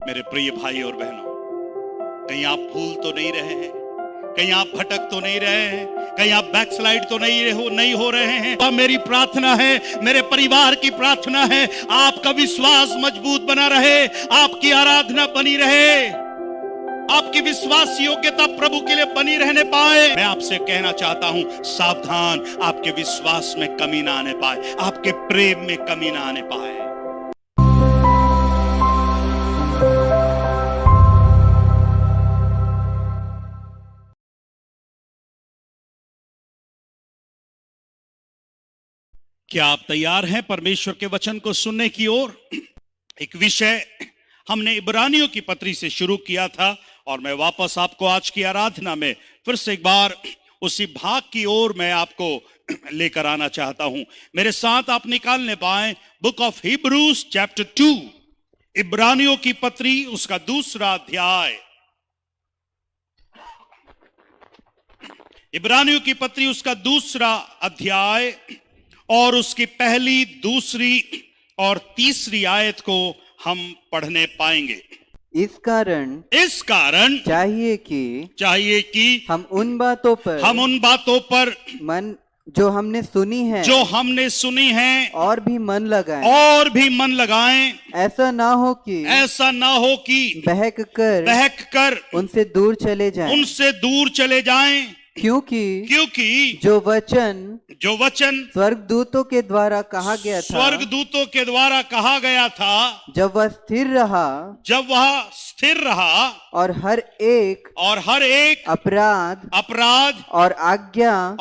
मेरे प्रिय भाई और बहनों, कहीं आप भूल तो नहीं रहे हैं, कहीं आप भटक तो नहीं रहे हैं, कहीं आप बैकस्लाइड तो नहीं हो रहे हैं। तो मेरी प्रार्थना है, मेरे परिवार की प्रार्थना है, आपका विश्वास मजबूत बना रहे, आपकी आराधना बनी रहे, आपकी विश्वास योग्यता प्रभु के लिए बनी रहने पाए। मैं आपसे कहना चाहता हूं, सावधान, आपके विश्वास में कमी ना आने पाए, आपके प्रेम में कमी ना आने पाए। क्या आप तैयार हैं परमेश्वर के वचन को सुनने की ओर? एक विषय हमने इब्रानियों की पत्री से शुरू किया था और मैं वापस आपको आज की आराधना में फिर से एक बार उसी भाग की ओर मैं आपको लेकर आना चाहता हूं। मेरे साथ आप निकालने पाए बुक ऑफ हिब्रूज चैप्टर 2, इब्रानियों की पत्री, उसका दूसरा अध्याय। इब्रानियों की पत्री उसका दूसरा अध्याय और उसकी पहली, दूसरी और तीसरी आयत को हम पढ़ने पाएंगे। इस कारण चाहिए कि हम उन बातों पर मन जो हमने सुनी है और भी मन लगाएं। ऐसा ना हो कि बहक कर उनसे दूर चले जाएं। क्योंकि जो वचन स्वर्गदूतों के द्वारा कहा गया था, जब वह स्थिर रहा और हर एक अपराध और आज्ञा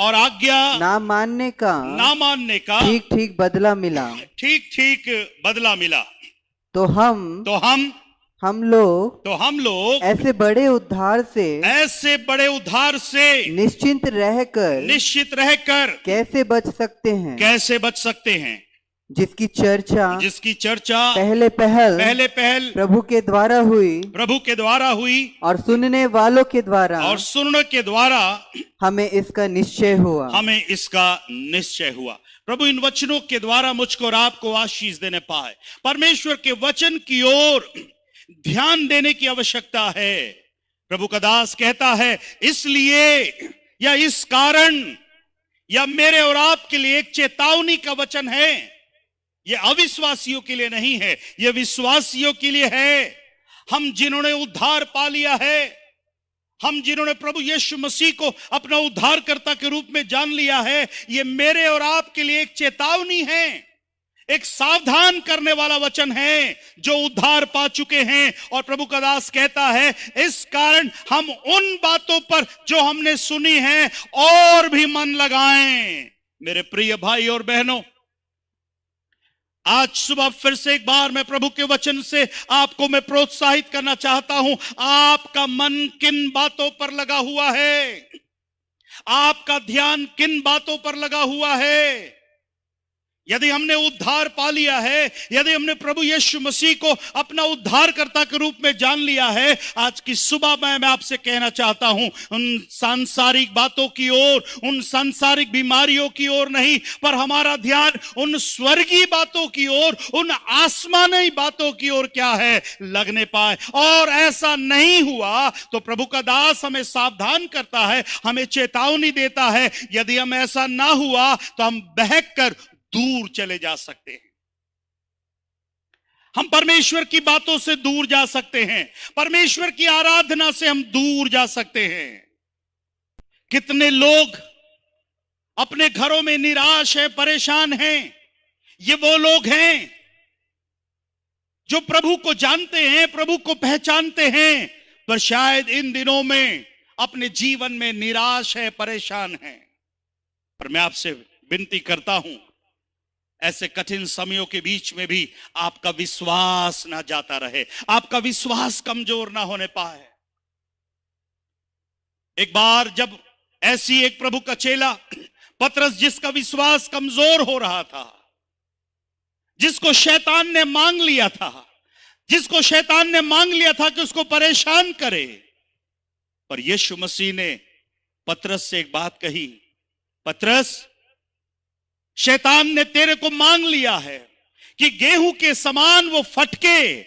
ना मानने का ठीक बदला मिला। तो हम लोग ऐसे बड़े उद्धार से निश्चिंत रहकर कैसे बच सकते हैं, जिसकी चर्चा पहले पहल प्रभु के द्वारा हुई और सुनने वालों के द्वारा हमें इसका निश्चय हुआ। प्रभु इन वचनों के द्वारा मुझको और आपको आशीष देने पाए। परमेश्वर के वचन की ओर ध्यान देने की आवश्यकता है। प्रभु का दास कहता है, इसलिए या इस कारण या मेरे और आपके लिए एक चेतावनी का वचन है। यह अविश्वासियों के लिए नहीं है, यह विश्वासियों के लिए है। हम जिन्होंने उद्धार पा लिया है, हम जिन्होंने प्रभु यीशु मसीह को अपना उद्धारकर्ता के रूप में जान लिया है, यह मेरे और आपके लिए एक चेतावनी है, एक सावधान करने वाला वचन है जो उद्धार पा चुके हैं। और प्रभु का दास कहता है, इस कारण हम उन बातों पर जो हमने सुनी है और भी मन लगाएं। मेरे प्रिय भाई और बहनों, आज सुबह फिर से एक बार मैं प्रभु के वचन से आपको मैं प्रोत्साहित करना चाहता हूं। आपका मन किन बातों पर लगा हुआ है? आपका ध्यान किन बातों पर लगा हुआ है? यदि हमने उद्धार पा लिया है, यदि हमने प्रभु यीशु मसीह को अपना उद्धारकर्ता के रूप में जान लिया है, आज की सुबह मैं आपसे कहना चाहता हूं, उन सांसारिक बातों की ओर, उन सांसारिक बीमारियों की ओर नहीं, पर हमारा ध्यान उन स्वर्गीय बातों की ओर, उन आसमानी बातों की ओर क्या है, लगने पाए। और ऐसा नहीं हुआ तो प्रभु का दास हमें सावधान करता है, हमें चेतावनी देता है। यदि हम ऐसा ना हुआ तो हम बहक कर दूर चले जा सकते हैं, हम परमेश्वर की बातों से दूर जा सकते हैं, परमेश्वर की आराधना से हम दूर जा सकते हैं। कितने लोग अपने घरों में निराश है, परेशान हैं। ये वो लोग हैं जो प्रभु को जानते हैं, प्रभु को पहचानते हैं, पर शायद इन दिनों में अपने जीवन में निराश है, परेशान है। पर मैं आपसे विनती करता हूं, ऐसे कठिन समयों के बीच में भी आपका विश्वास ना जाता रहे, आपका विश्वास कमजोर ना होने पाए। एक बार जब ऐसी एक प्रभु का चेला पतरस, जिसका विश्वास कमजोर हो रहा था, जिसको शैतान ने मांग लिया था कि उसको परेशान करे, पर यीशु मसीह ने पतरस से एक बात कही, पतरस, शैतान ने तेरे को मांग लिया है कि गेहूं के समान वो फटके,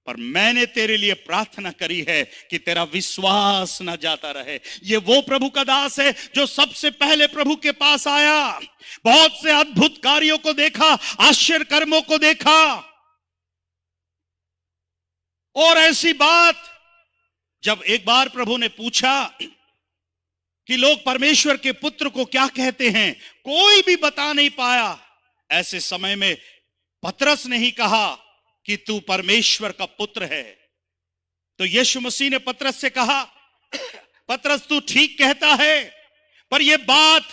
पर मैंने तेरे लिए प्रार्थना करी है कि तेरा विश्वास ना जाता रहे। ये वो प्रभु का दास है जो सबसे पहले प्रभु के पास आया, बहुत से अद्भुत कार्यों को देखा, आश्चर्य कर्मों को देखा, और ऐसी बात जब एक बार प्रभु ने पूछा कि लोग परमेश्वर के पुत्र को क्या कहते हैं, कोई भी बता नहीं पाया। ऐसे समय में पतरस ने ही कहा कि तू परमेश्वर का पुत्र है। तो यीशु मसीह ने पतरस से कहा, पतरस तू ठीक कहता है, पर यह बात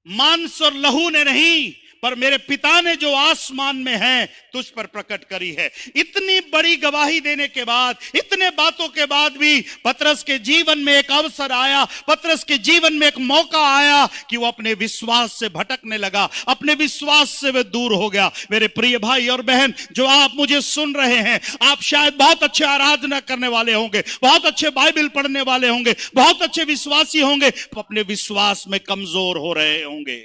मांस और लहू ने नहीं, पर मेरे पिता ने जो आसमान में है तुझ पर प्रकट करी है। इतनी बड़ी गवाही देने के बाद, इतने बातों के बाद भी पतरस के जीवन में एक अवसर आया, पतरस के जीवन में एक मौका आया कि वो अपने विश्वास से भटकने लगा, अपने विश्वास से वह दूर हो गया। मेरे प्रिय भाई और बहन जो आप मुझे सुन रहे हैं, आप शायद बहुत अच्छे आराधना करने वाले होंगे, बहुत अच्छे बाइबल पढ़ने वाले होंगे, बहुत अच्छे विश्वासी होंगे, अपने विश्वास में कमजोर हो रहे होंगे।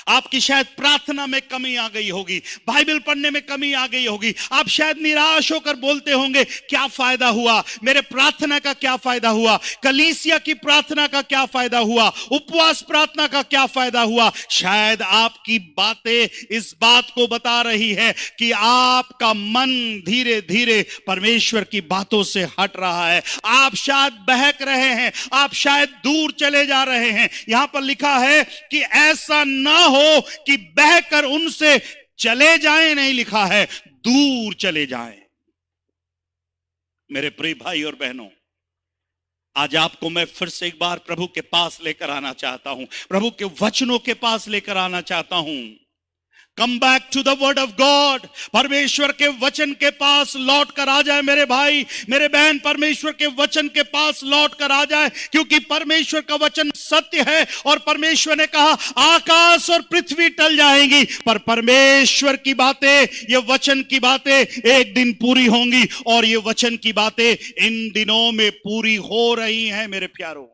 आपकी शायद प्रार्थना में कमी आ गई होगी, बाइबल पढ़ने में कमी आ गई होगी। आप शायद निराश होकर बोलते होंगे, क्या फायदा हुआ, मेरे प्रार्थना का क्या फायदा हुआ, कलीसिया की प्रार्थना का क्या फायदा हुआ, उपवास प्रार्थना का क्या फायदा हुआ। शायद आपकी बातें इस बात को बता रही है कि आपका मन धीरे धीरे परमेश्वर की बातों से हट रहा है। आप शायद बहक रहे हैं, आप शायद दूर चले जा रहे हैं। यहां पर लिखा है कि ऐसा ना हो कि बहकर उनसे चले जाएं, नहीं लिखा है दूर चले जाएं। मेरे प्रिय भाई और बहनों, आज आपको मैं फिर से एक बार प्रभु के पास लेकर आना चाहता हूं, प्रभु के वचनों के पास लेकर आना चाहता हूं। Come back to the word of God. परमेश्वर के वचन के पास लौट कर आ जाए मेरे भाई मेरे बहन, परमेश्वर के वचन के पास लौट कर आ जाए, क्योंकि परमेश्वर का वचन सत्य है। और परमेश्वर ने कहा आकाश और पृथ्वी टल जाएंगी, पर परमेश्वर की बातें, ये वचन की बातें एक दिन पूरी होंगी। और ये वचन की बातें इन दिनों में पूरी हो रही हैं मेरे प्यारों।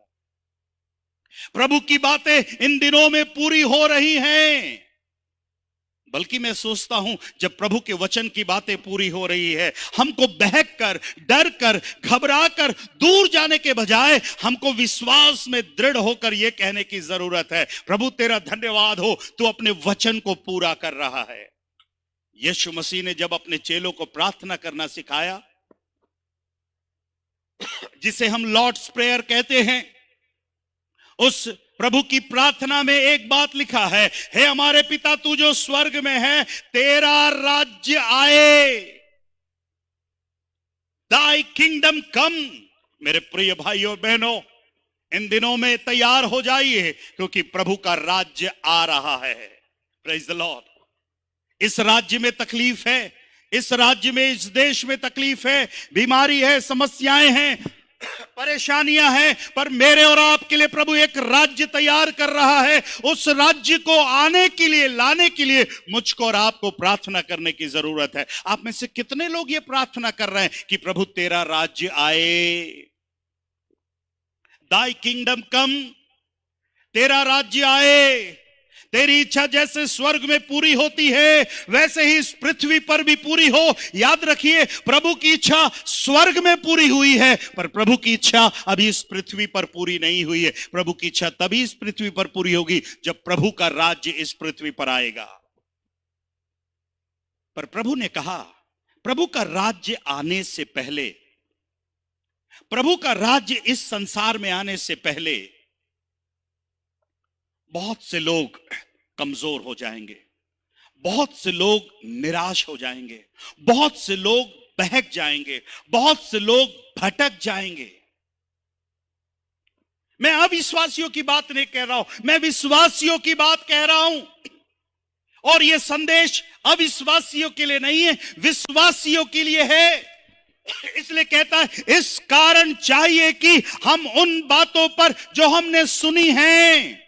प्रभु की बातें इन दिनों में पूरी हो रही हैं। बल्कि मैं सोचता हूं जब प्रभु के वचन की बातें पूरी हो रही है, हमको बहक कर, डर कर, घबरा कर दूर जाने के बजाय हमको विश्वास में दृढ़ होकर यह कहने की जरूरत है, प्रभु तेरा धन्यवाद हो, तू अपने वचन को पूरा कर रहा है। यीशु मसीह ने जब अपने चेलों को प्रार्थना करना सिखाया, जिसे हम लॉर्ड्स प्रेयर कहते हैं, उस प्रभु की प्रार्थना में एक बात लिखा है, हे हमारे पिता तू जो स्वर्ग में है, तेरा राज्य आए, दाई किंगडम कम। मेरे प्रिय भाइयों और बहनों, इन दिनों में तैयार हो जाइए, क्योंकि प्रभु का राज्य आ रहा है। Praise the Lord. इस राज्य में तकलीफ है, इस राज्य में, इस देश में तकलीफ है, बीमारी है, समस्याएं हैं, परेशानियां हैं, पर मेरे और आपके लिए प्रभु एक राज्य तैयार कर रहा है। उस राज्य को आने के लिए, लाने के लिए मुझको और आपको प्रार्थना करने की जरूरत है। आप में से कितने लोग ये प्रार्थना कर रहे हैं कि प्रभु तेरा राज्य आए, दाई किंगडम कम, तेरा राज्य आए, तेरी इच्छा जैसे स्वर्ग में पूरी होती है वैसे ही इस पृथ्वी पर भी पूरी हो। याद रखिए, प्रभु की इच्छा स्वर्ग में पूरी हुई है, पर प्रभु की इच्छा अभी इस पृथ्वी पर पूरी नहीं हुई है। प्रभु की इच्छा तभी इस पृथ्वी पर पूरी होगी जब प्रभु का राज्य इस पृथ्वी पर आएगा। पर प्रभु ने कहा, प्रभु का राज्य आने से पहले, प्रभु का राज्य इस संसार में आने से पहले बहुत से लोग कमजोर हो जाएंगे, बहुत से लोग निराश हो जाएंगे, बहुत से लोग बहक जाएंगे, बहुत से लोग भटक जाएंगे। मैं अविश्वासियों की बात नहीं कह रहा हूं, मैं विश्वासियों की बात कह रहा हूं। और यह संदेश अविश्वासियों के लिए नहीं है, विश्वासियों के लिए है। इसलिए कहता है, इस कारण चाहिए कि हम उन बातों पर जो हमने सुनी हैं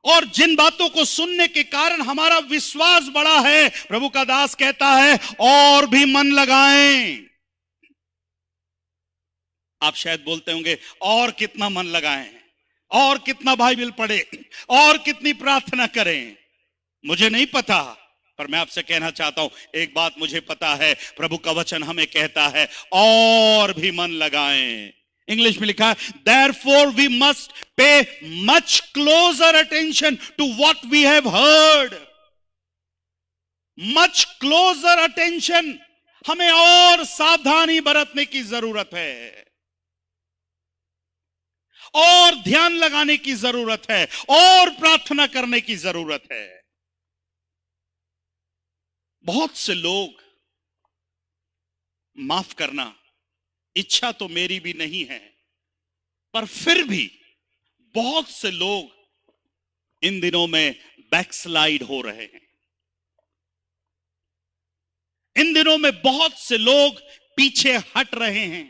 और जिन बातों को सुनने के कारण हमारा विश्वास बढ़ा है, प्रभु का दास कहता है और भी मन लगाएं। आप शायद बोलते होंगे, और कितना मन लगाएं, और कितना बाइबल पढ़े, और कितनी प्रार्थना करें। मुझे नहीं पता, पर मैं आपसे कहना चाहता हूं, एक बात मुझे पता है, प्रभु का वचन हमें कहता है और भी मन लगाएं। इंग्लिश में लिखा है, therefore we must pay much closer attention to what we have heard. Much closer attention, हमें और सावधानी बरतने की जरूरत है, और ध्यान लगाने की जरूरत है, और प्रार्थना करने की जरूरत है। बहुत से लोग, माफ करना, इच्छा तो मेरी भी नहीं है, पर फिर भी बहुत से लोग इन दिनों में बैकस्लाइड हो रहे हैं। इन दिनों में बहुत से लोग पीछे हट रहे हैं।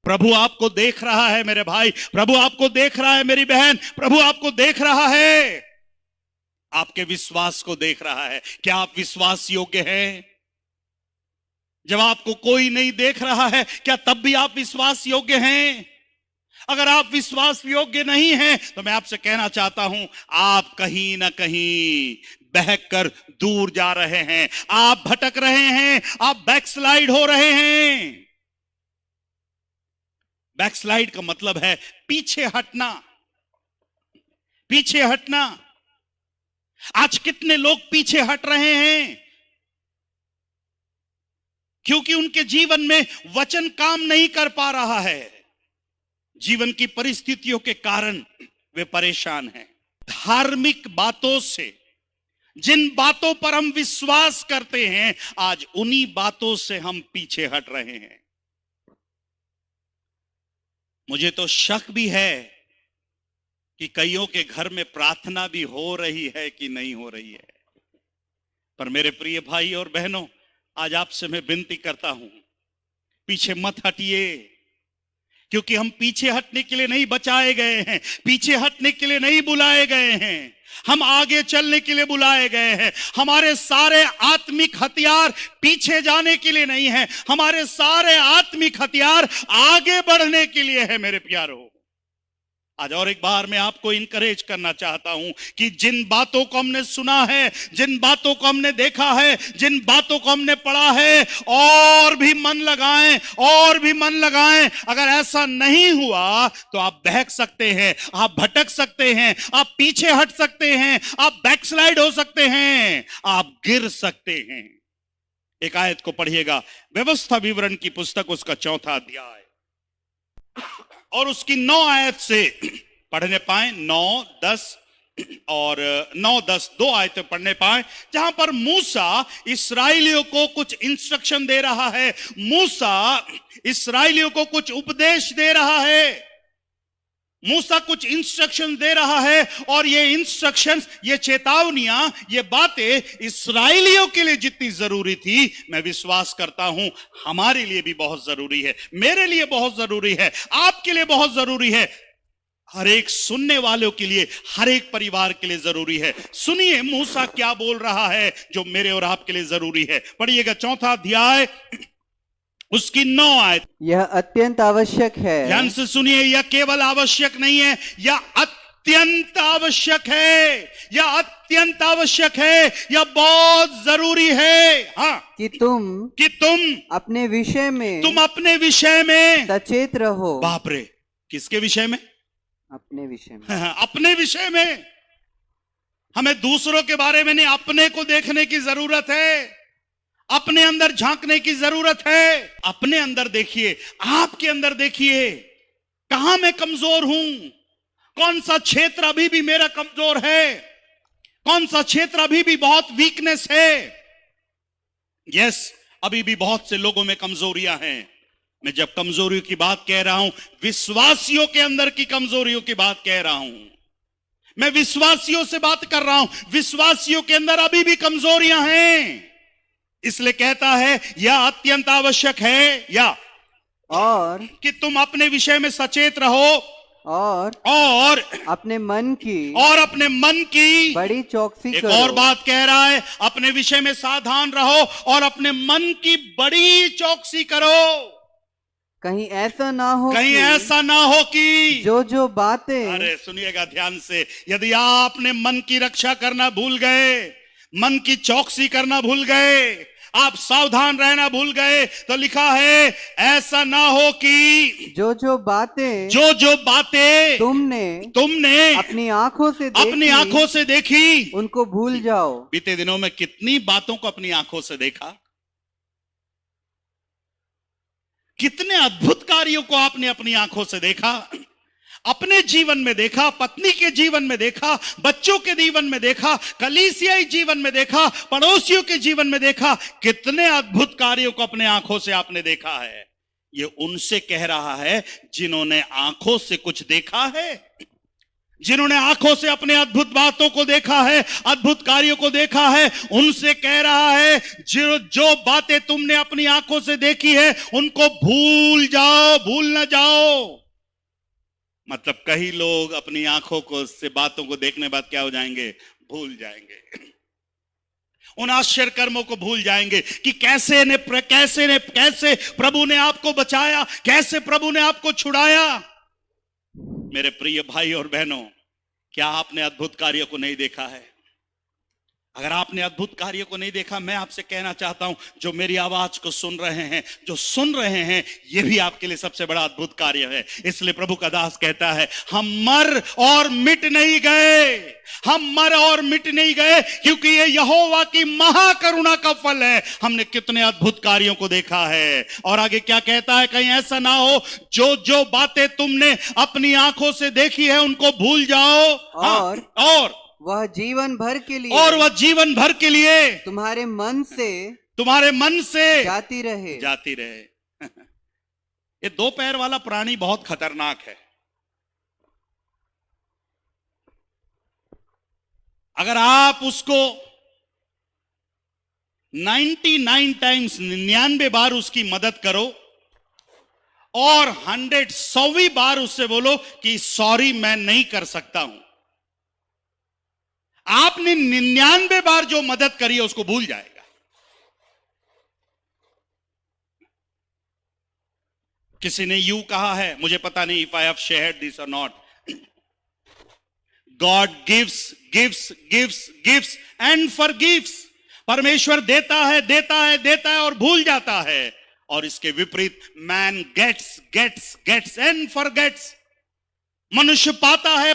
प्रभु आपको देख रहा है मेरे भाई, प्रभु आपको देख रहा है मेरी बहन, प्रभु आपको देख रहा है, आपके विश्वास को देख रहा है। क्या आप विश्वास योग्य हैं? जब आपको कोई नहीं देख रहा है, क्या तब भी आप विश्वास योग्य हैं? अगर आप विश्वास योग्य नहीं हैं, तो मैं आपसे कहना चाहता हूं, आप कहीं ना कहीं बहक कर दूर जा रहे हैं, आप भटक रहे हैं, आप बैकस्लाइड हो रहे हैं। बैकस्लाइड का मतलब है पीछे हटना, पीछे हटना। आज कितने लोग पीछे हट रहे हैं? क्योंकि उनके जीवन में वचन काम नहीं कर पा रहा है। जीवन की परिस्थितियों के कारण वे परेशान हैं। धार्मिक बातों से, जिन बातों पर हम विश्वास करते हैं, आज उन्हीं बातों से हम पीछे हट रहे हैं। मुझे तो शक भी है कि कईयों के घर में प्रार्थना भी हो रही है कि नहीं हो रही है। पर मेरे प्रिय भाई और बहनों, आज आपसे मैं विनती करता हूं, पीछे मत हटिए, क्योंकि हम पीछे हटने के लिए नहीं बचाए गए हैं, पीछे हटने के लिए नहीं बुलाए गए हैं, हम आगे चलने के लिए बुलाए गए हैं। हमारे सारे आत्मिक हथियार पीछे जाने के लिए नहीं है, हमारे सारे आत्मिक हथियार आगे बढ़ने के लिए है मेरे प्यारों। आज और एक बार मैं आपको इनकरेज करना चाहता हूं कि जिन बातों को हमने सुना है, जिन बातों को हमने देखा है, जिन बातों को हमने पढ़ा है, और भी मन लगाएं, और भी मन लगाएं। अगर ऐसा नहीं हुआ तो आप बहक सकते हैं, आप भटक सकते हैं, आप पीछे हट सकते हैं, आप बैकस्लाइड हो सकते हैं, आप गिर सकते हैं। एक आयत को पढ़िएगा, व्यवस्था विवरण की पुस्तक, उसका 4वां अध्याय और उसकी 9 आयत से पढ़ने पाए, 9, 10 और 9, 10 2 आयतें पढ़ने पाए, जहां पर मूसा इस्राएलियों को कुछ इंस्ट्रक्शन दे रहा है, मूसा इस्राएलियों को कुछ उपदेश दे रहा है, मूसा कुछ इंस्ट्रक्शन दे रहा है। और ये इंस्ट्रक्शंस, ये चेतावनियां, ये बातें इस्राएलियों के लिए जितनी जरूरी थी, मैं विश्वास करता हूं हमारे लिए भी बहुत जरूरी है, मेरे लिए बहुत जरूरी है, आपके लिए बहुत जरूरी है, हर एक सुनने वालों के लिए, हर एक परिवार के लिए जरूरी है। सुनिए मूसा क्या बोल रहा है जो मेरे और आपके लिए जरूरी है। पढ़िएगा 4वां अध्याय, उसकी 9 आयत। यह अत्यंत आवश्यक है। ध्यान से सुनिए, यह केवल आवश्यक नहीं है, यह अत्यंत आवश्यक है, यह अत्यंत आवश्यक है, यह बहुत जरूरी है। हाँ, कि तुम अपने विषय में, तुम अपने विषय में सचेत रहो। बाप रे, किसके विषय में? अपने विषय में। अपने विषय में। हमें दूसरों के बारे में नहीं, अपने को देखने की जरूरत है, अपने अंदर झांकने की जरूरत है। अपने अंदर देखिए, आपके अंदर देखिए, कहां मैं कमजोर हूं, कौन सा क्षेत्र अभी भी मेरा कमजोर है, कौन सा क्षेत्र अभी भी बहुत वीकनेस है। यस, अभी भी बहुत से लोगों में कमजोरियां हैं। मैं जब कमजोरियों की बात कह रहा हूं, विश्वासियों के अंदर की कमजोरियों की बात कह रहा हूं। मैं विश्वासियों से बात कर रहा हूं, विश्वासियों के अंदर अभी भी कमजोरियां हैं। इसलिए कहता है यह अत्यंत आवश्यक है, या और कि तुम अपने विषय में सचेत रहो, और अपने मन की बड़ी चौकसी एक करो। और बात कह रहा है, अपने विषय में सावधान रहो और अपने मन की बड़ी चौकसी करो। कहीं ऐसा ना हो कि जो बातें, अरे सुनिएगा ध्यान से, यदि आप अपने मन की रक्षा करना भूल गए, मन की चौकसी करना भूल गए, आप सावधान रहना भूल गए, तो लिखा है ऐसा ना हो कि जो जो बातें तुमने अपनी आंखों से देखी उनको भूल जाओ। बीते दिनों में कितनी बातों को अपनी आंखों से देखा, कितने अद्भुत कार्यों को आपने अपनी आंखों से देखा, अपने जीवन में देखा, पत्नी के जीवन में देखा, बच्चों के जीवन में देखा, कलीसियाई जीवन में देखा, पड़ोसियों के जीवन में देखा, कितने अद्भुत कार्यों को अपने आंखों से आपने देखा है। ये उनसे कह रहा है जिन्होंने आंखों से कुछ देखा है, जिन्होंने आंखों से अपने अद्भुत बातों को देखा है, अद्भुत कार्यों को देखा है, उनसे कह रहा है जो बातें तुमने अपनी आंखों से देखी है उनको भूल जाओ, भूल ना जाओ। मतलब कई लोग अपनी आंखों को से बातों को देखने बाद क्या हो जाएंगे, भूल जाएंगे, उन आश्चर्य कर्मों को भूल जाएंगे कि कैसे प्रभु ने आपको बचाया, कैसे प्रभु ने आपको छुड़ाया। मेरे प्रिय भाई और बहनों, क्या आपने अद्भुत कार्यों को नहीं देखा है? अगर आपने अद्भुत कार्यों को नहीं देखा, मैं आपसे कहना चाहता हूं, जो मेरी आवाज को सुन रहे हैं, जो सुन रहे हैं, यह भी आपके लिए सबसे बड़ा अद्भुत कार्य है। इसलिए प्रभु का दास कहता है हम मर और मिट नहीं गए, हम मर और मिट नहीं गए, क्योंकि ये यहोवा की महाकरुणा का फल है। हमने कितने अद्भुत कार्यों को देखा है। और आगे क्या कहता है, कहीं ऐसा ना हो जो बातें तुमने अपनी आंखों से देखी है उनको भूल जाओ, और वह जीवन भर के लिए तुम्हारे मन से जाती रहे। ये दो पैर वाला प्राणी बहुत खतरनाक है। अगर आप उसको 99 टाइम्स 99 बार उसकी मदद करो और 100वीं बार उससे बोलो कि सॉरी मैं नहीं कर सकता हूं, आपने 99 बार जो मदद करी है उसको भूल जाएगा। किसी ने यूं कहा है, मुझे पता नहीं if I have shared this or not, God gives and forgives. परमेश्वर देता है और भूल जाता है। और इसके विपरीत मैन गेट्स एंड फॉरगेट्स। मनुष्य पाता है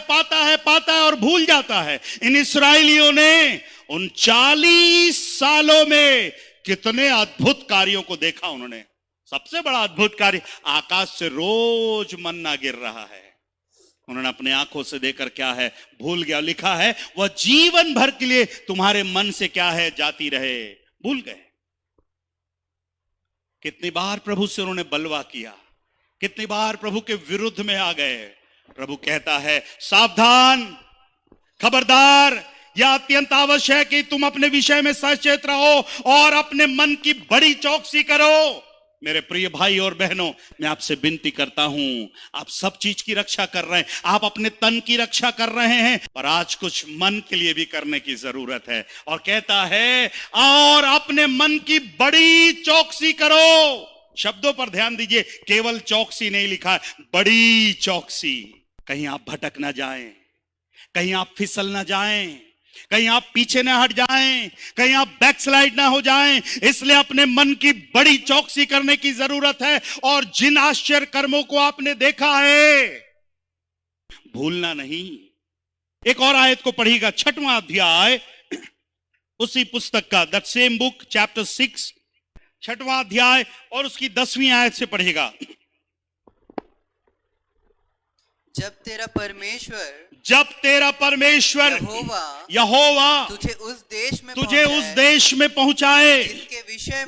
और भूल जाता है। इन इस्राएलियों ने उन 40 सालों में कितने अद्भुत कार्यों को देखा। उन्होंने सबसे बड़ा अद्भुत कार्य, आकाश से रोज मन्ना गिर रहा है, उन्होंने अपने आंखों से देखकर क्या है, भूल गया। लिखा है वह जीवन भर के लिए तुम्हारे मन से क्या है, जाती रहे। भूल गए। कितनी बार प्रभु से उन्होंने बलवा किया, कितनी बार प्रभु के विरुद्ध में आ गए। प्रभु कहता है सावधान, खबरदार, यह अत्यंत आवश्यक है कि तुम अपने विषय में सचेत रहो और अपने मन की बड़ी चौकसी करो। मेरे प्रिय भाई और बहनों, मैं आपसे विनती करता हूं, आप सब चीज की रक्षा कर रहे हैं, आप अपने तन की रक्षा कर रहे हैं, पर आज कुछ मन के लिए भी करने की जरूरत है। और कहता है और अपने मन की बड़ी चौकसी करो। शब्दों पर ध्यान दीजिए, केवल चौकसी नहीं लिखा है, बड़ी चौकसी। कहीं आप भटक ना जाएं, कहीं आप फिसल ना जाएं, कहीं आप पीछे ना हट जाएं, कहीं आप बैकस्लाइड ना हो जाएं। इसलिए अपने मन की बड़ी चौकसी करने की जरूरत है। और जिन आश्चर्य कर्मों को आपने देखा है, भूलना नहीं। एक और आयत को पढ़िएगा, 6वां अध्याय उसी पुस्तक का, दैट सेम बुक, चैप्टर 6, 6वां अध्याय और उसकी 10वीं आयत से पढ़िएगा। जब तेरा परमेश्वर यहोवा तुझे उस देश में पहुंचाए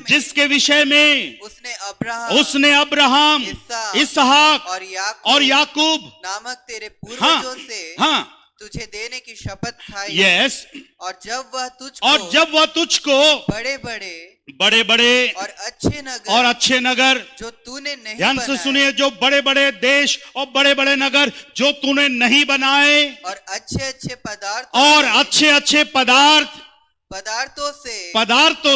जिसके विषय में उसने अब्राहम, इसहाक और याकूब नामक तेरे पूर्वजों से तुझे देने की शपथ खाई। यस। और जब वह तुझको बड़े बड़े और अच्छे नगर जो तूने नहीं, ध्यान से सुनिए, जो बड़े बड़े देश और बड़े बड़े नगर जो तूने नहीं बनाए, और अच्छे पदार्थों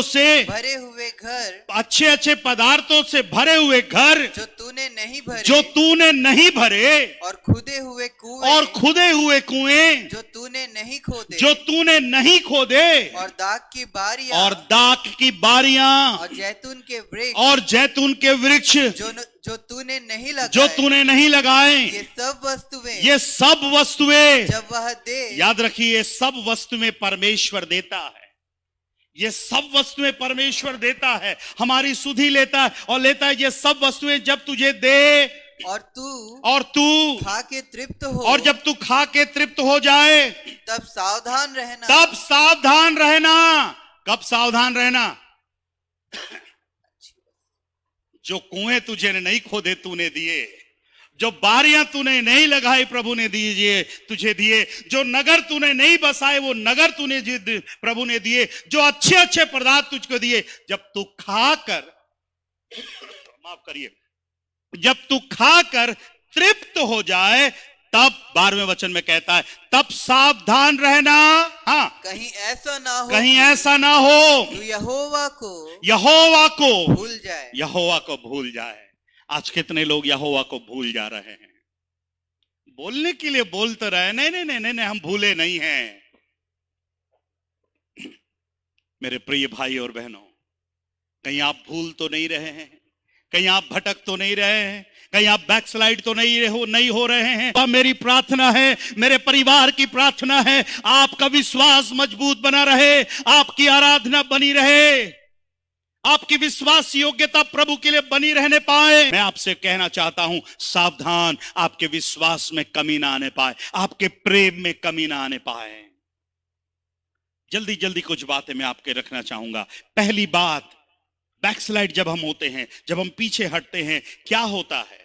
से भरे हुए घर, अच्छे पदार्थों से भरे हुए घर जो तूने नहीं भरे और खुदे हुए कुएं जो तूने नहीं खोदे और दाख की बारियां और जैतून के वृक्ष जो तूने नहीं लगाए ये सब वस्तुएं जब वह दे, याद रखिए, ये सब वस्तुएं परमेश्वर देता है। ये सब वस्तुएं परमेश्वर देता है, हमारी सुधि लेता है और लेता है। ये सब वस्तुएं जब तुझे दे और तू खा के तृप्त हो, और जब तू खा के तृप्त हो जाए तब सावधान रहना। कब सावधान रहना? जो कुएं तुझे नहीं खोदे तूने दिए, जो बारियां तूने नहीं लगाई प्रभु ने तुझे दिए, जो नगर तूने नहीं बसाए वो नगर तूने प्रभु ने दिए, जो अच्छे अच्छे पदार्थ तुझको दिए, जब तू खाकर जब तू खाकर तृप्त हो जाए तब 12वें वचन में कहता है तब सावधान रहना। हाँ, कहीं ऐसा ना हो तू यहोवा को भूल जाए। आज कितने लोग यहोवा को भूल जा रहे हैं। बोलने के लिए बोलते रहे, नहीं, हम भूले नहीं हैं। मेरे प्रिय भाई और बहनों, कहीं आप भूल तो नहीं रहे हैं, कहीं आप भटक तो नहीं रहे हैं, कहीं आप बैकस्लाइड तो नहीं हो रहे हैं। तो मेरी प्रार्थना है, मेरे परिवार की प्रार्थना है, आपका विश्वास मजबूत बना रहे, आपकी आराधना बनी रहे, आपकी विश्वास योग्यता प्रभु के लिए बनी रहने पाए। मैं आपसे कहना चाहता हूं, सावधान, आपके विश्वास में कमी ना आने पाए, आपके प्रेम में कमी ना आने पाए। जल्दी कुछ बातें मैं आपके रखना चाहूंगा। पहली बात, बैकस्लाइड जब हम होते हैं, जब हम पीछे हटते हैं, क्या होता है?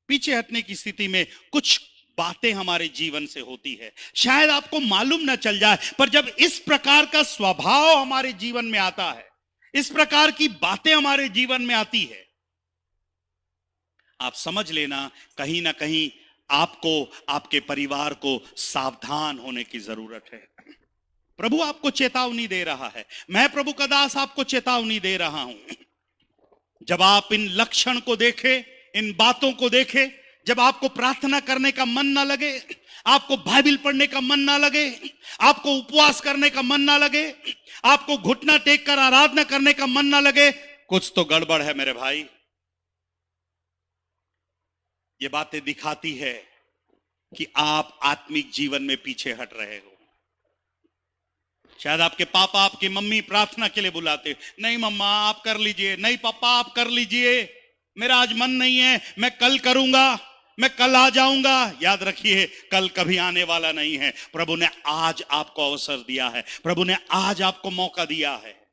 पीछे हटने की स्थिति में कुछ बातें हमारे जीवन से होती है, शायद आपको मालूम ना चल जाए, पर जब इस प्रकार का स्वभाव हमारे जीवन में आता है, इस प्रकार की बातें हमारे जीवन में आती है, आप समझ लेना कहीं ना कहीं आपको, आपके परिवार को सावधान होने की जरूरत है। प्रभु आपको चेतावनी दे रहा है, मैं प्रभु का दास आपको चेतावनी दे रहा हूं। जब आप इन लक्षण को देखें, इन बातों को देखें, जब आपको प्रार्थना करने का मन ना लगे, आपको बाइबल पढ़ने का मन ना लगे, आपको उपवास करने का मन ना लगे, आपको घुटना टेक कर आराधना करने का मन ना लगे, कुछ तो गड़बड़ है मेरे भाई। ये बातें दिखाती है कि आप आत्मिक जीवन में पीछे हट रहे हो। शायद आपके पापा, आपकी मम्मी प्रार्थना के लिए बुलाते, नहीं मम्मा आप कर लीजिए, नहीं पापा आप कर लीजिए, मेरा आज मन नहीं है, मैं कल करूंगा, मैं कल आ जाऊंगा। याद रखिए, कल कभी आने वाला नहीं है। प्रभु ने आज आपको अवसर दिया है, प्रभु ने आज आपको मौका दिया है।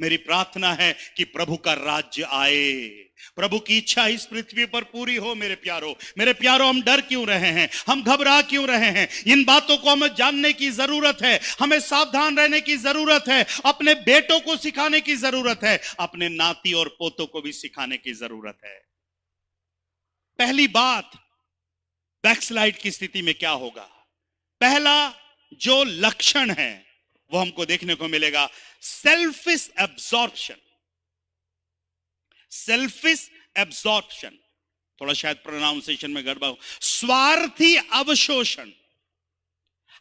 मेरी प्रार्थना है कि प्रभु का राज्य आए, प्रभु की इच्छा इस पृथ्वी पर पूरी हो। मेरे प्यारो, हम डर क्यों रहे हैं, हम घबरा क्यों रहे हैं? इन बातों को हमें जानने की जरूरत है, हमें सावधान रहने की जरूरत है, अपने बेटों को सिखाने की जरूरत है, अपने नाती और पोतों को भी सिखाने की जरूरत है। पहली बात, बैकस्लाइड की स्थिति में क्या होगा? पहला जो लक्षण है वो हमको देखने को मिलेगा, सेल्फिश एब्जॉर्प्शन। थोड़ा शायद प्रोनाउंसिएशन में गड़बड़ हो, स्वार्थी अवशोषण।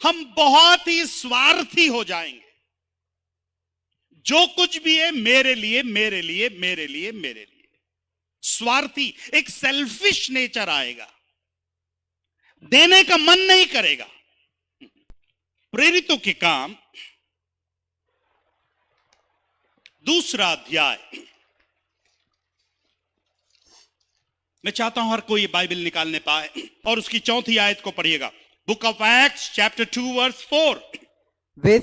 हम बहुत ही स्वार्थी हो जाएंगे, जो कुछ भी है मेरे लिए, मेरे लिए, मेरे लिए, मेरे लिए। स्वार्थी, एक सेल्फिश नेचर आएगा, देने का मन नहीं करेगा। प्रेरितों के काम 2 अध्याय, मैं चाहता हूं हर कोई बाइबल निकालने पाए और उसकी 4 आयत को पढ़िएगा। Book of Acts chapter 2 verse 4। वे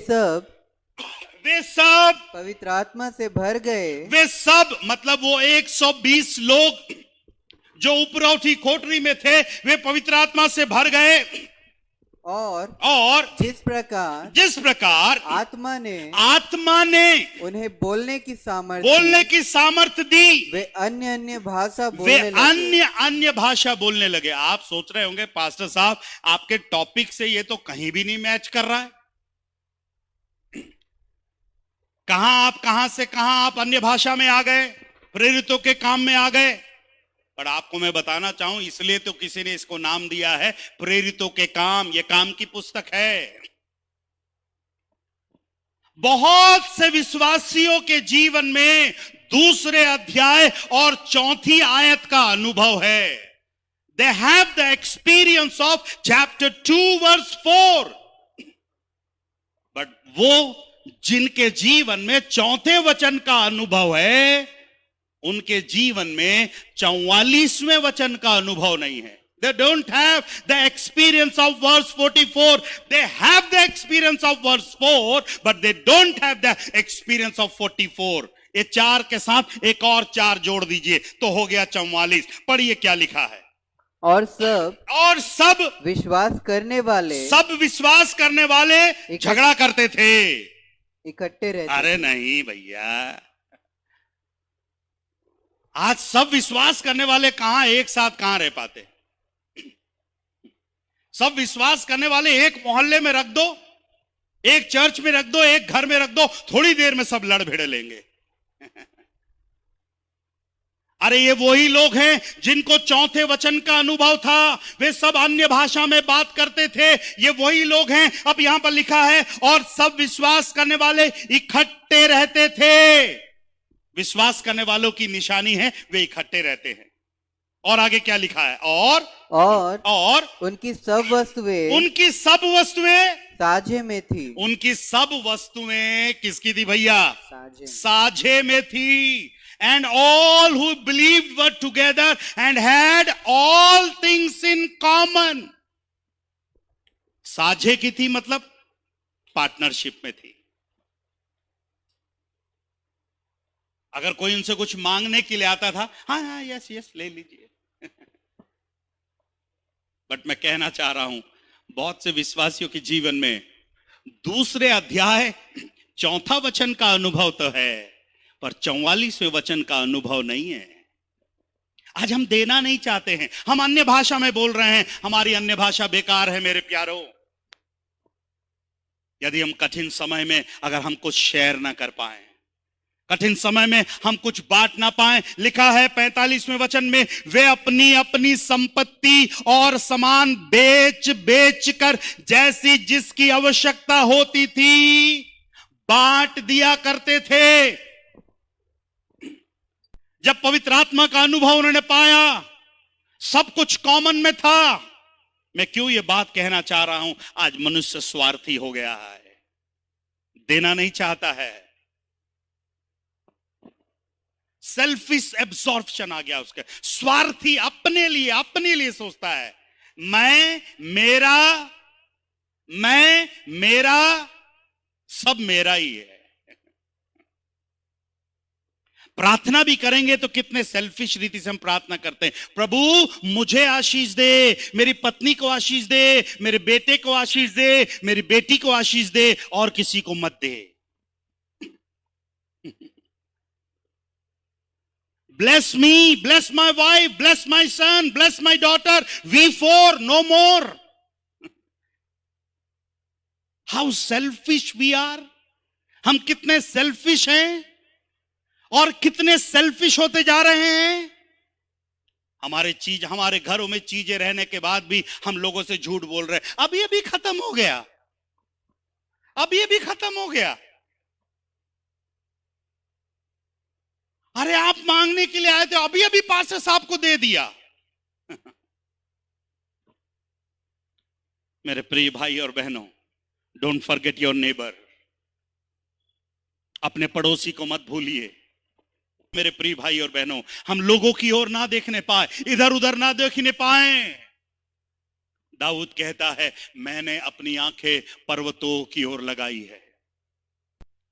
सब पवित्र आत्मा से भर गए। वे सब मतलब वो 120 लोग जो उपरौठी कोठरी में थे, वे पवित्र आत्मा से भर गए। और जिस प्रकार आत्मा ने उन्हें बोलने की सामर्थ्य दी, वे अन्य भाषा बोलने लगे। आप सोच रहे होंगे पास्टर साहब आपके टॉपिक से ये तो कहीं भी नहीं मैच कर रहा है। कहां से कहां आप अन्य भाषा में आ गए, प्रेरितों के काम में आ गए। पर आपको मैं बताना चाहूं, इसलिए तो किसी ने इसको नाम दिया है प्रेरितों के काम। ये काम की पुस्तक है। बहुत से विश्वासियों के जीवन में दूसरे अध्याय और चौथी आयत का अनुभव है। They have the experience of chapter 2 verse 4, but वो जिनके जीवन में चौथे वचन का अनुभव है, उनके जीवन में 44वें वचन का अनुभव नहीं है। They don't have the experience of verse 44. They have the experience of verse 4, but they don't have the experience of 44. ये 4 के साथ एक और 4 जोड़ दीजिए तो हो गया 44। पढ़िए क्या लिखा है। और सब विश्वास करने वाले झगड़ा करते थे, इकट्ठे रहते। अरे नहीं भैया, आज सब विश्वास करने वाले कहां एक साथ कहां रह पाते। सब विश्वास करने वाले एक मोहल्ले में रख दो, एक चर्च में रख दो, एक घर में रख दो, थोड़ी देर में सब लड़ भिड़ लेंगे। अरे ये वही लोग हैं जिनको चौथे वचन का अनुभव था, वे सब अन्य भाषा में बात करते थे। ये वही लोग हैं। अब यहां पर लिखा है और सब विश्वास करने वाले इकट्ठे रहते थे। विश्वास करने वालों की निशानी है वे इकट्ठे रहते हैं। और आगे क्या लिखा है? और उनकी सब वस्तुएं साझे में थी। उनकी सब वस्तुएं किसकी थी भैया? साझे में थी। And all who believed were together and had all things in common. साझे की थी मतलब पार्टनरशिप में थी। अगर कोई उनसे कुछ मांगने के लिए आता था, हाँ यस ले लीजिए। बट मैं कहना चाह रहा हूं, बहुत से विश्वासियों के जीवन में दूसरे अध्याय चौथा वचन का अनुभव तो है, पर 44वें वचन का अनुभव नहीं है। आज हम देना नहीं चाहते हैं, हम अन्य भाषा में बोल रहे हैं। हमारी अन्य भाषा बेकार है मेरे प्यारों। यदि हम कठिन समय में अगर हम कुछ शेयर ना कर पाए, कठिन समय में हम कुछ बांट ना पाए, लिखा है 45वें वचन में, वे अपनी अपनी संपत्ति और सामान बेच कर जैसी जिसकी आवश्यकता होती थी बांट दिया करते थे। जब पवित्र आत्मा का अनुभव उन्होंने पाया, सब कुछ कॉमन में था। मैं क्यों ये बात कहना चाह रहा हूं? आज मनुष्य स्वार्थी हो गया है, देना नहीं चाहता है। सेल्फिश एब्जॉर्प्शन आ गया उसके, स्वार्थी, अपने लिए सोचता है। मैं मेरा सब मेरा ही है। प्रार्थना भी करेंगे तो कितने सेल्फिश रीति से हम प्रार्थना करते हैं। प्रभु मुझे आशीष दे, मेरी पत्नी को आशीष दे, मेरे बेटे को आशीष दे, मेरी बेटी को आशीष दे, और किसी को मत दे। Bless me, bless my wife, bless my son, bless my daughter. We four, no more. How selfish we are. हम कितने सेल्फिश हैं और कितने सेल्फिश होते जा रहे हैं। हमारे घरों में चीजें रहने के बाद भी हम लोगों से झूठ बोल रहे हैं। अब ये भी खत्म हो गया। अरे आप मांगने के लिए आए थे, अभी पास्टर साहब को दे दिया। मेरे प्रिय भाई और बहनों, डोंट फॉरगेट योर नेबर। अपने पड़ोसी को मत भूलिए। मेरे प्रिय भाई और बहनों, हम लोगों की ओर ना देखने पाए, इधर उधर ना देखने पाए। दाऊद कहता है, मैंने अपनी आंखें पर्वतों की ओर लगाई है।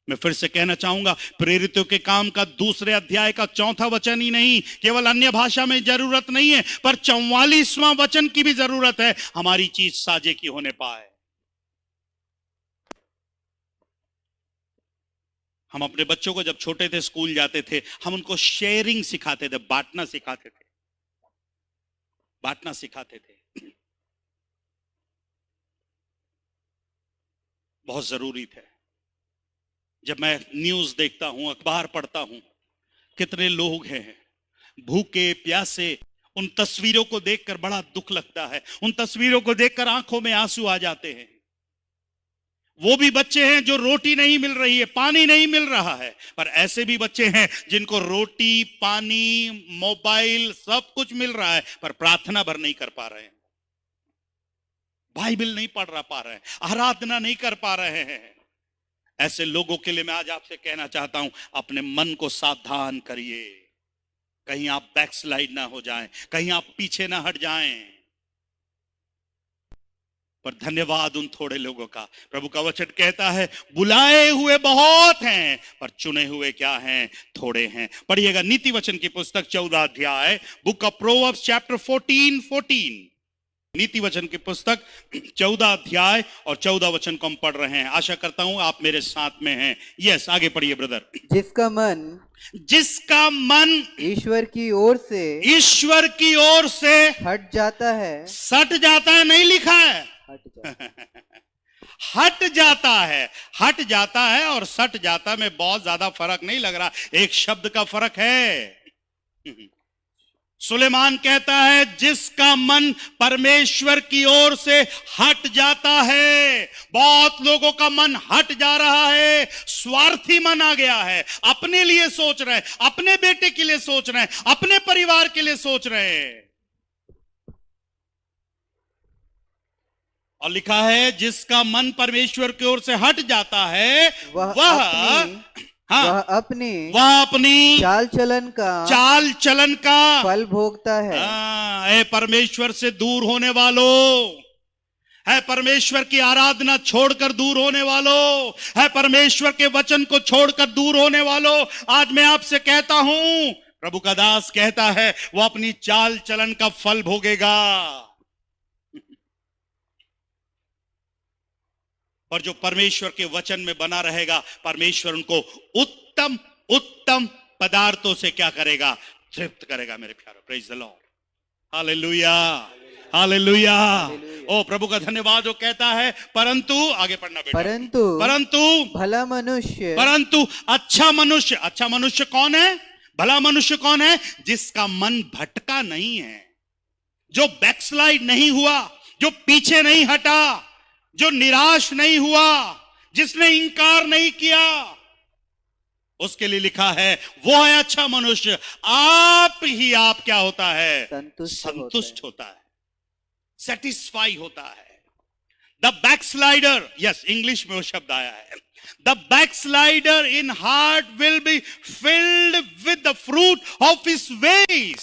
मैं फिर से कहना चाहूंगा, प्रेरितों के काम का दूसरे अध्याय का चौथा वचन ही नहीं, केवल अन्य भाषा में जरूरत नहीं है, पर 44वां वचन की भी जरूरत है। हमारी चीज साझे की होने पाए। हम अपने बच्चों को जब छोटे थे, स्कूल जाते थे, हम उनको शेयरिंग सिखाते थे, बांटना सिखाते थे। बहुत जरूरी थे। जब मैं न्यूज देखता हूं, अखबार पढ़ता हूं, कितने लोग हैं भूखे प्यासे, उन तस्वीरों को देखकर बड़ा दुख लगता है, उन तस्वीरों को देखकर आंखों में आंसू आ जाते हैं। वो भी बच्चे हैं जो रोटी नहीं मिल रही है, पानी नहीं मिल रहा है, पर ऐसे भी बच्चे हैं जिनको रोटी, पानी, मोबाइल सब कुछ मिल रहा है, पर प्रार्थना भर नहीं कर पा रहे हैं, बाइबल नहीं पढ़ पा रहे हैं, आराधना नहीं कर पा रहे हैं। ऐसे लोगों के लिए मैं आज आपसे कहना चाहता हूं, अपने मन को सावधान करिए, कहीं आप बैकस्लाइड ना हो जाएं, कहीं आप पीछे ना हट जाएं। पर धन्यवाद उन थोड़े लोगों का। प्रभु का वचन कहता है, बुलाए हुए बहुत हैं पर चुने हुए क्या हैं? थोड़े हैं। पढ़िएगा नीति वचन की पुस्तक 14 अध्याय, बुक ऑफ प्रोवर्ब्स चैप्टर 14 नीति वचन की पुस्तक 14 अध्याय और 14 वचन को हम पढ़ रहे हैं। आशा करता हूं आप मेरे साथ में हैं। यस, आगे पढ़िए ब्रदर। जिसका मन ईश्वर की ओर से हट जाता है, सट जाता है नहीं लिखा है, हट जाता है और सट जाता में बहुत ज्यादा फर्क नहीं लग रहा, एक शब्द का फर्क है। सुलेमान कहता है, जिसका मन परमेश्वर की ओर से हट जाता है। बहुत लोगों का मन हट जा रहा है, स्वार्थी मन आ गया है, अपने लिए सोच रहे हैं, अपने बेटे के लिए सोच रहे हैं, अपने परिवार के लिए सोच रहे हैं। और लिखा है, जिसका मन परमेश्वर की ओर से हट जाता है वह अपनी चाल चलन का फल भोगता है। ऐ परमेश्वर से दूर होने वालों, है परमेश्वर की आराधना छोड़कर दूर होने वालों, है परमेश्वर के वचन को छोड़कर दूर होने वालों, आज मैं आपसे कहता हूं, प्रभु का दास कहता है, वो अपनी चाल चलन का फल भोगेगा। और जो परमेश्वर के वचन में बना रहेगा, परमेश्वर उनको उत्तम उत्तम पदार्थों से क्या करेगा? तृप्त करेगा। मेरे प्यारे, praise the Lord, hallelujah, hallelujah. ओ प्रभु का धन्यवाद। वो कहता है, परंतु आगे पढ़ना बेटा, परंतु भला मनुष्य, परंतु अच्छा मनुष्य कौन है? भला मनुष्य कौन है? जिसका मन भटका नहीं है, जो बैकस्लाइड नहीं हुआ, जो पीछे नहीं हटा, जो निराश नहीं हुआ, जिसने इंकार नहीं किया, उसके लिए लिखा है, वो है अच्छा मनुष्य। आप क्या होता है? संतुष्ट होता है, सेटिस्फाई होता है। द बैकस्लाइडर, यस, इंग्लिश में वो शब्द आया है, the backslider in heart will be filled with the fruit of his ways,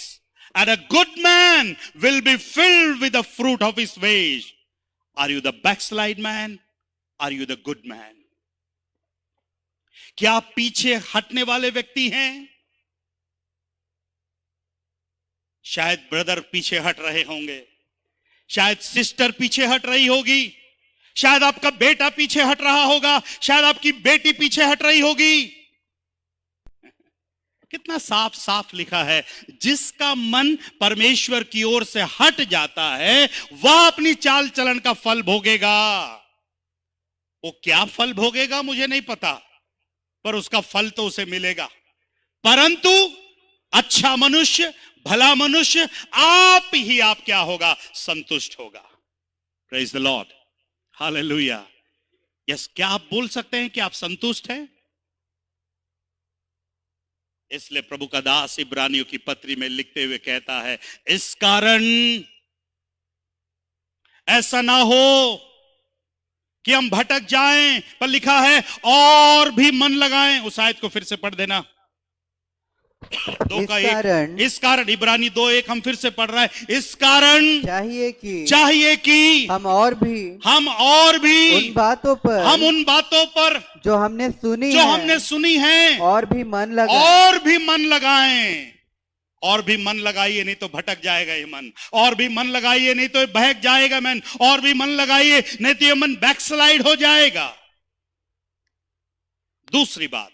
and a good man will be filled with the fruit of his ways. Are you the backslide man? Are you the good man? क्या आप पीछे हटने वाले व्यक्ति हैं? शायद brother पीछे हट रहे होंगे, शायद सिस्टर पीछे हट रही होगी, शायद आपका बेटा पीछे हट रहा होगा, शायद आपकी बेटी पीछे हट रही होगी। कितना साफ साफ लिखा है, जिसका मन परमेश्वर की ओर से हट जाता है वह अपनी चाल चलन का फल भोगेगा। वो क्या फल भोगेगा मुझे नहीं पता, पर उसका फल तो उसे मिलेगा। परंतु अच्छा मनुष्य, भला मनुष्य, आप क्या होगा? संतुष्ट होगा। Praise the Lord, hallelujah. Yes, क्या आप बोल सकते हैं कि आप संतुष्ट हैं? इसलिए प्रभु का दास इब्रानियों की पत्री में लिखते हुए कहता है, इस कारण ऐसा ना हो कि हम भटक जाएं, पर लिखा है और भी मन लगाएं। उस आयत को फिर से पढ़ देना, 2 का 1। इस कारण, इब्रानी 2:1 हम फिर से पढ़ रहे हैं, इस कारण चाहिए कि हम और भी उन बातों पर जो हमने सुनी है और भी मन लगाएं। और भी मन लगाइए, नहीं तो भटक जाएगा ये मन। और भी मन लगाइए, नहीं तो बहक जाएगा मन। और भी मन लगाइए, नहीं तो ये मन बैकस्लाइड हो जाएगा। दूसरी बात,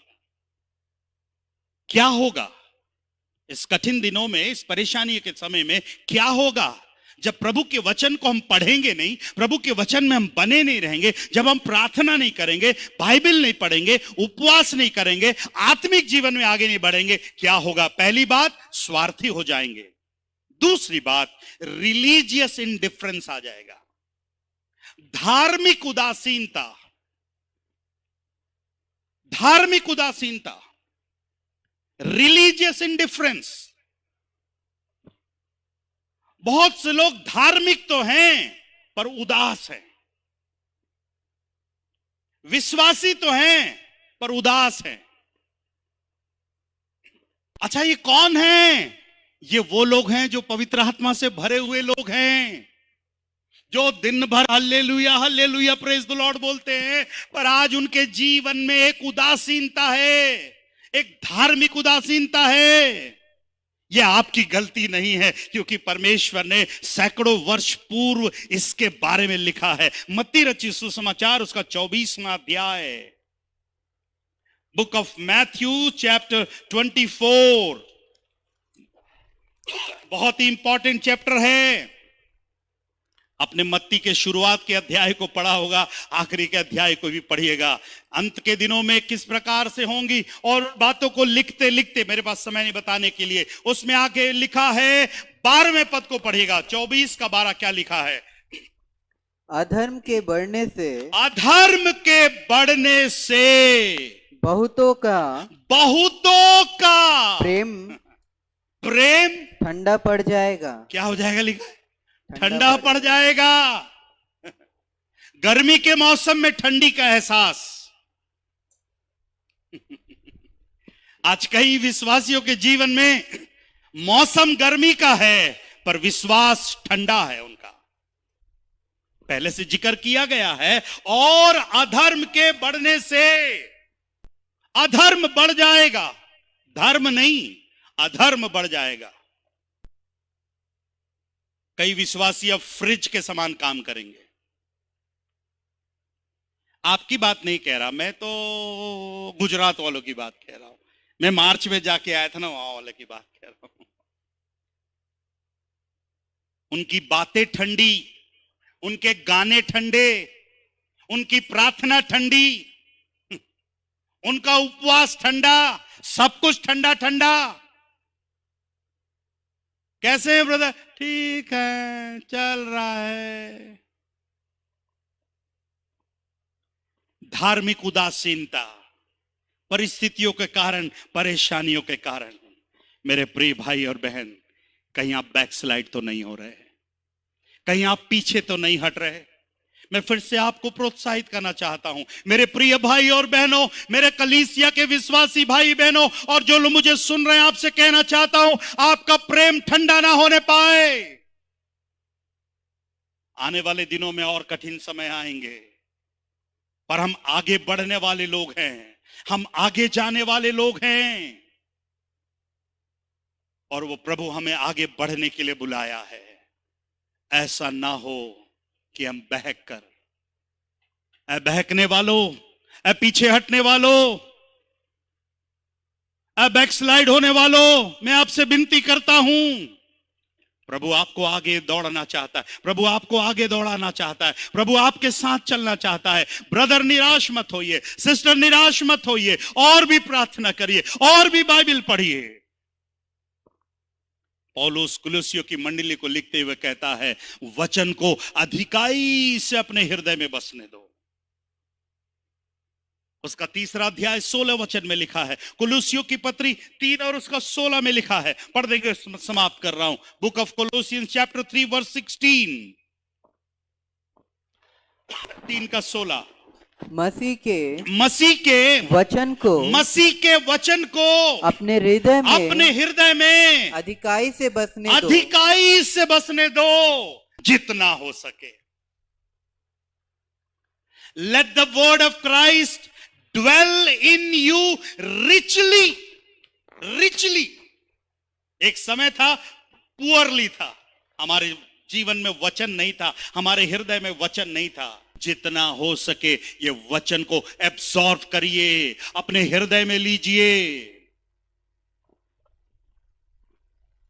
क्या होगा इस कठिन दिनों में, इस परेशानी के समय में? क्या होगा जब प्रभु के वचन को हम पढ़ेंगे नहीं, प्रभु के वचन में हम बने नहीं रहेंगे, जब हम प्रार्थना नहीं करेंगे, बाइबल नहीं पढ़ेंगे, उपवास नहीं करेंगे, आत्मिक जीवन में आगे नहीं बढ़ेंगे? क्या होगा? पहली बात, स्वार्थी हो जाएंगे। दूसरी बात, रिलीजियस इंडिफरेंस आ जाएगा, धार्मिक उदासीनता, धार्मिक उदासीनता, रिलीजियस इंडिफरेंस। बहुत से लोग धार्मिक तो हैं पर उदास हैं, विश्वासी तो हैं पर उदास हैं। अच्छा, ये कौन है? ये वो लोग हैं जो पवित्र आत्मा से भरे हुए लोग हैं, जो दिन भर hallelujah hallelujah praise the Lord बोलते हैं, पर आज उनके जीवन में एक उदासीनता है, एक धार्मिक उदासीनता है। यह आपकी गलती नहीं है, क्योंकि परमेश्वर ने सैकड़ों वर्ष पूर्व इसके बारे में लिखा है। मत्ती रचित सुसमाचार उसका 24वां अध्याय, बुक ऑफ मैथ्यू चैप्टर 24, बहुत ही इंपॉर्टेंट चैप्टर है। अपने मत्ती के शुरुआत के अध्याय को पढ़ा होगा, आखिरी के अध्याय को भी पढ़िएगा। अंत के दिनों में किस प्रकार से होंगी, और बातों को लिखते लिखते, मेरे पास समय नहीं बताने के लिए, उसमें आगे लिखा है 12वें पद को पढ़िएगा, 24 का 12 क्या लिखा है? अधर्म के बढ़ने से, अधर्म के बढ़ने से बहुतों का प्रेम ठंडा पड़ जाएगा। क्या हो जाएगा लिखा है? ठंडा पड़ जाएगा। गर्मी के मौसम में ठंडी का एहसास। आज कई विश्वासियों के जीवन में मौसम गर्मी का है पर विश्वास ठंडा है उनका। पहले से जिक्र किया गया है, और अधर्म के बढ़ने से अधर्म बढ़ जाएगा, धर्म नहीं, अधर्म बढ़ जाएगा। कई विश्वासी अब फ्रिज के समान काम करेंगे। आपकी बात नहीं कह रहा, मैं तो गुजरात वालों की बात कह रहा हूं। मैं मार्च में जाके आया था ना, वहां वाले की बात कह रहा हूं। उनकी बातें ठंडी, उनके गाने ठंडे, उनकी प्रार्थना ठंडी, उनका उपवास ठंडा, सब कुछ ठंडा ठंडा। कैसे हैं ब्रदर? ठीक है, चल रहा है। धार्मिक उदासीनता, परिस्थितियों के कारण, परेशानियों के कारण, मेरे प्रिय भाई और बहन, कहीं आप बैकस्लाइड तो नहीं हो रहे, कहीं आप पीछे तो नहीं हट रहे। मैं फिर से आपको प्रोत्साहित करना चाहता हूं, मेरे प्रिय भाई और बहनों, मेरे कलीसिया के विश्वासी भाई बहनों, और जो लोग मुझे सुन रहे हैं, आपसे कहना चाहता हूं, आपका प्रेम ठंडा ना होने पाए। आने वाले दिनों में और कठिन समय आएंगे, पर हम आगे बढ़ने वाले लोग हैं, हम आगे जाने वाले लोग हैं, और वो प्रभु हमें आगे बढ़ने के लिए बुलाया है। ऐसा ना हो कि हम बहक कर, बहकने वालों, पीछे हटने वालों, बैकस्लाइड होने वालों, मैं आपसे विनती करता हूं, प्रभु आपको आगे दौड़ना चाहता है, प्रभु आपको आगे दौड़ाना चाहता है, प्रभु आपके साथ चलना चाहता है। ब्रदर निराश मत होइए, सिस्टर निराश मत होइए, और भी प्रार्थना करिए, और भी बाइबल पढ़िए। पौलुस कुलुसियों की मंडली को लिखते हुए कहता है, वचन को अधिकाई से अपने हृदय में बसने दो। उसका 3रा अध्याय 16 वचन में लिखा है। कुलुसियों की पत्री 3 और उसका 16 में लिखा है। पढ़ देंगे, समाप्त कर रहा हूं। बुक ऑफ कोलोसियंस चैप्टर 3 वर्स 16, 3 का 16। मसीह के वचन को अपने हृदय में अधिकाई से बसने दो, जितना हो सके। Let the word of Christ dwell in you richly. एक समय था पुअरली था, हमारे जीवन में वचन नहीं था, हमारे हृदय में वचन नहीं था। जितना हो सके ये वचन को एब्सॉर्ब करिए, अपने हृदय में लीजिए।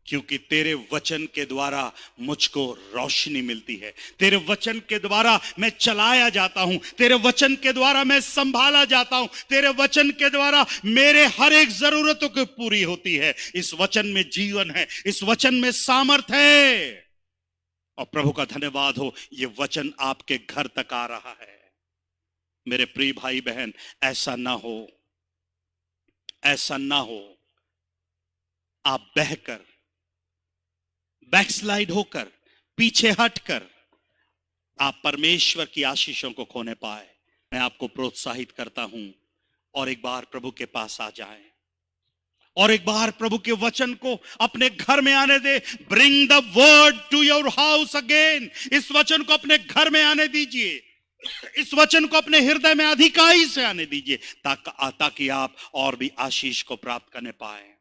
क्योंकि तेरे वचन के द्वारा मुझको रोशनी मिलती है, तेरे वचन के द्वारा मैं चलाया जाता हूं, तेरे वचन के द्वारा मैं संभाला जाता हूं, तेरे वचन के द्वारा मेरे हर एक जरूरतों की पूरी होती है। इस वचन में जीवन है, इस वचन में सामर्थ है। और प्रभु का धन्यवाद हो, ये वचन आपके घर तक आ रहा है। मेरे प्रिय भाई बहन, ऐसा ना हो, ऐसा ना हो आप बहकर, बैकस्लाइड होकर, पीछे हटकर आप परमेश्वर की आशीषों को खोने पाए। मैं आपको प्रोत्साहित करता हूं, और एक बार प्रभु के पास आ जाएं, और एक बार प्रभु के वचन को अपने घर में आने दे। Bring the word to your house again. इस वचन को अपने घर में आने दीजिए, इस वचन को अपने हृदय में अधिकाई से आने दीजिए, ताकि आप और भी आशीष को प्राप्त करने पाए।